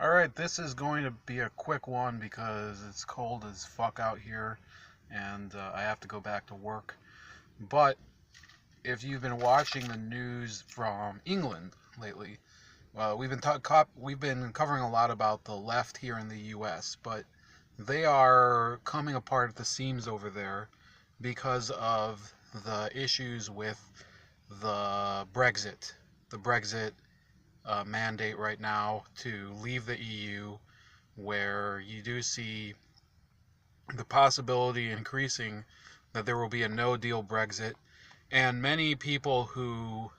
Alright, this is going to be a quick one because it's cold as fuck out here and I have to go back to work. But if you've been watching the news from England lately, we've been covering a lot about the left here in the US, but they are coming apart at the seams over there because of the issues with the Brexit mandate right now to leave the EU, where you do see the possibility increasing that there will be a no deal Brexit. And many people who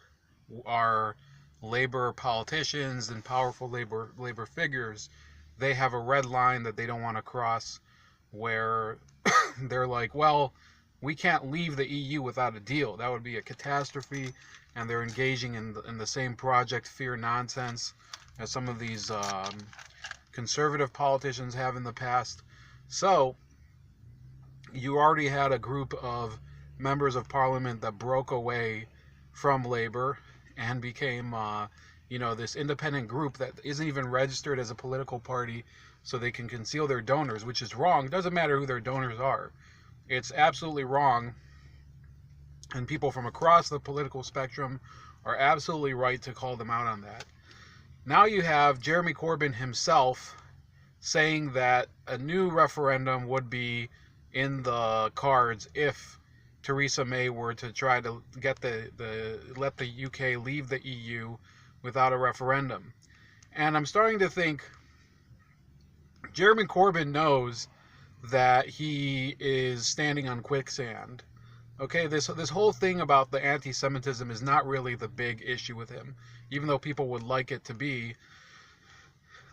are labor politicians and powerful labor figures, they have a red line that they don't want to cross, where they're like, well, we can't leave the EU without a deal. That would be a catastrophe. And they're engaging in the same Project Fear nonsense as some of these conservative politicians have in the past. So you already had a group of members of parliament that broke away from Labour and became, this independent group that isn't even registered as a political party, so they can conceal their donors, which is wrong. It doesn't matter who their donors are. It's absolutely wrong. And people from across the political spectrum are absolutely right to call them out on that. Now you have Jeremy Corbyn himself saying that a new referendum would be in the cards if Theresa May were to try to get let the UK leave the EU without a referendum. And I'm starting to think Jeremy Corbyn knows that he is standing on quicksand. Okay, this whole thing about the anti-Semitism is not really the big issue with him, even though people would like it to be.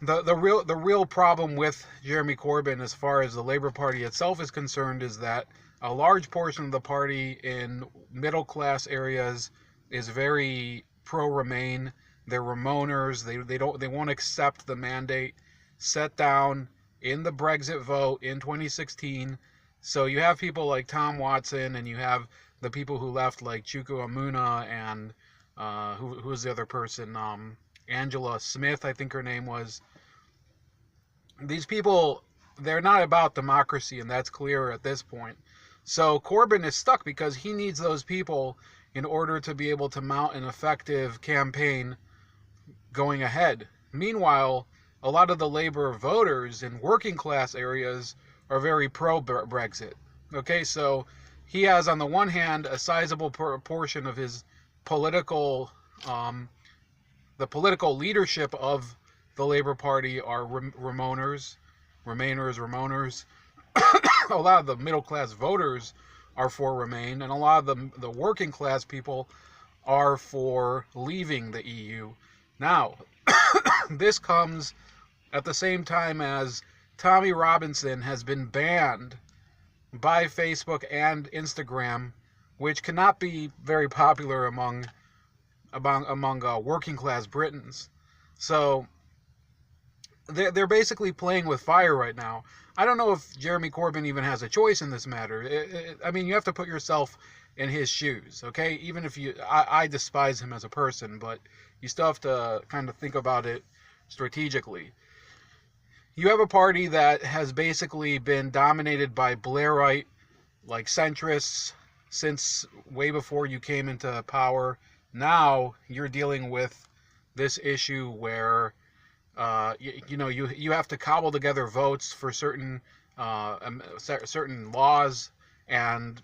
The real problem with Jeremy Corbyn, as far as the Labour Party itself is concerned, is that a large portion of the party in middle class areas is very pro-Remain. They're Remainers. They won't accept the mandate set down in the Brexit vote in 2016. So you have people like Tom Watson, and you have the people who left, like Chuku Amuna, and who's the other person? Angela Smith, I think her name was. These people, they're not about democracy, and that's clear at this point. So Corbyn is stuck because he needs those people in order to be able to mount an effective campaign going ahead. Meanwhile, a lot of the Labour voters in working class areas are very pro-Brexit. Okay, so he has, on the one hand, a sizable portion of his political, the political leadership of the Labour Party are Remainers. A lot of the middle-class voters are for Remain, and a lot of the working-class people are for leaving the EU. Now, this comes at the same time as Tommy Robinson has been banned by Facebook and Instagram, which cannot be very popular among working class Britons. So they're basically playing with fire right now. I don't know if Jeremy Corbyn even has a choice in this matter. I mean, you have to put yourself in his shoes, okay? Even if I despise him as a person, but you still have to kind of think about it strategically. You have a party that has basically been dominated by Blairite, like centrists, since way before you came into power. Now you're dealing with this issue where you have to cobble together votes for certain laws and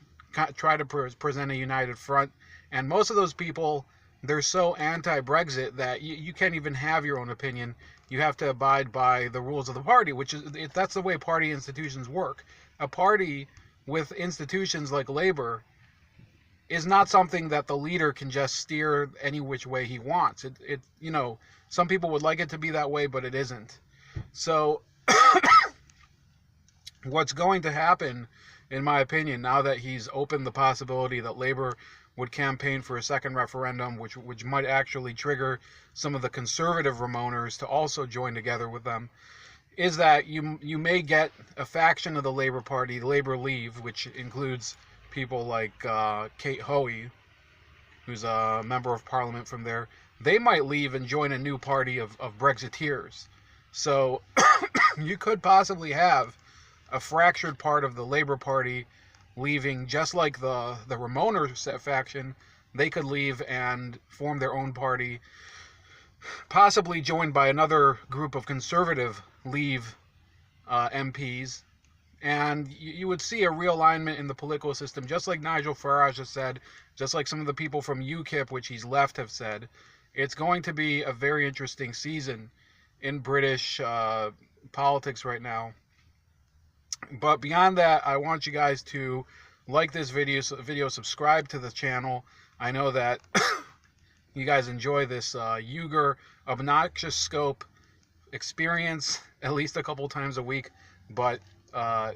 try to present a united front. And most of those people, they're so anti-Brexit that you can't even have your own opinion. You have to abide by the rules of the party, that's the way party institutions work. A party with institutions like Labour is not something that the leader can just steer any which way he wants. Some people would like it to be that way, but it isn't. So what's going to happen, in my opinion, now that he's opened the possibility that Labour would campaign for a second referendum, which might actually trigger some of the conservative Remainers to also join together with them, is that you may get a faction of the Labour Party, Labour Leave, which includes people like Kate Hoey, who's a member of parliament from there. They might leave and join a new party of Brexiteers. So you could possibly have a fractured part of the Labor Party leaving, just like the Ramona faction. They could leave and form their own party, possibly joined by another group of conservative Leave MPs, and you would see a realignment in the political system, just like Nigel Farage has said, just like some of the people from UKIP, which he's left, have said. It's going to be a very interesting season in British politics right now. But beyond that, I want you guys to like this video, subscribe to the channel. I know that you guys enjoy this Uyghur obnoxious scope experience at least a couple times a week, but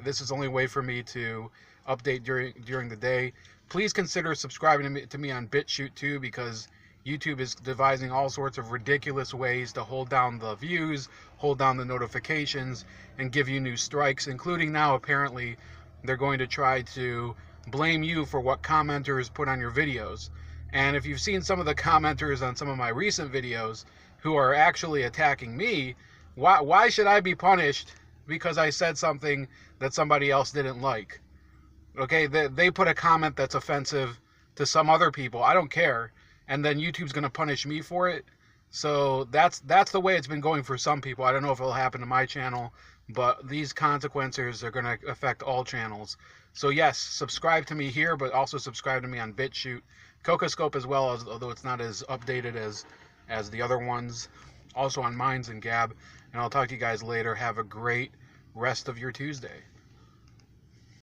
this is the only way for me to update during the day. Please consider subscribing to me on BitChute too, because YouTube is devising all sorts of ridiculous ways to hold down the views, hold down the notifications, and give you new strikes, including now apparently they're going to try to blame you for what commenters put on your videos. And if you've seen some of the commenters on some of my recent videos who are actually attacking me, why should I be punished because I said something that somebody else didn't like? Okay, they put a comment that's offensive to some other people. I don't care. And then YouTube's going to punish me for it. So that's the way it's been going for some people. I don't know if it'll happen to my channel, but these consequences are going to affect all channels. So yes, subscribe to me here, but also subscribe to me on BitChute, Cocoscope as well, although it's not as updated as the other ones. Also on Minds and Gab. And I'll talk to you guys later. Have a great rest of your Tuesday.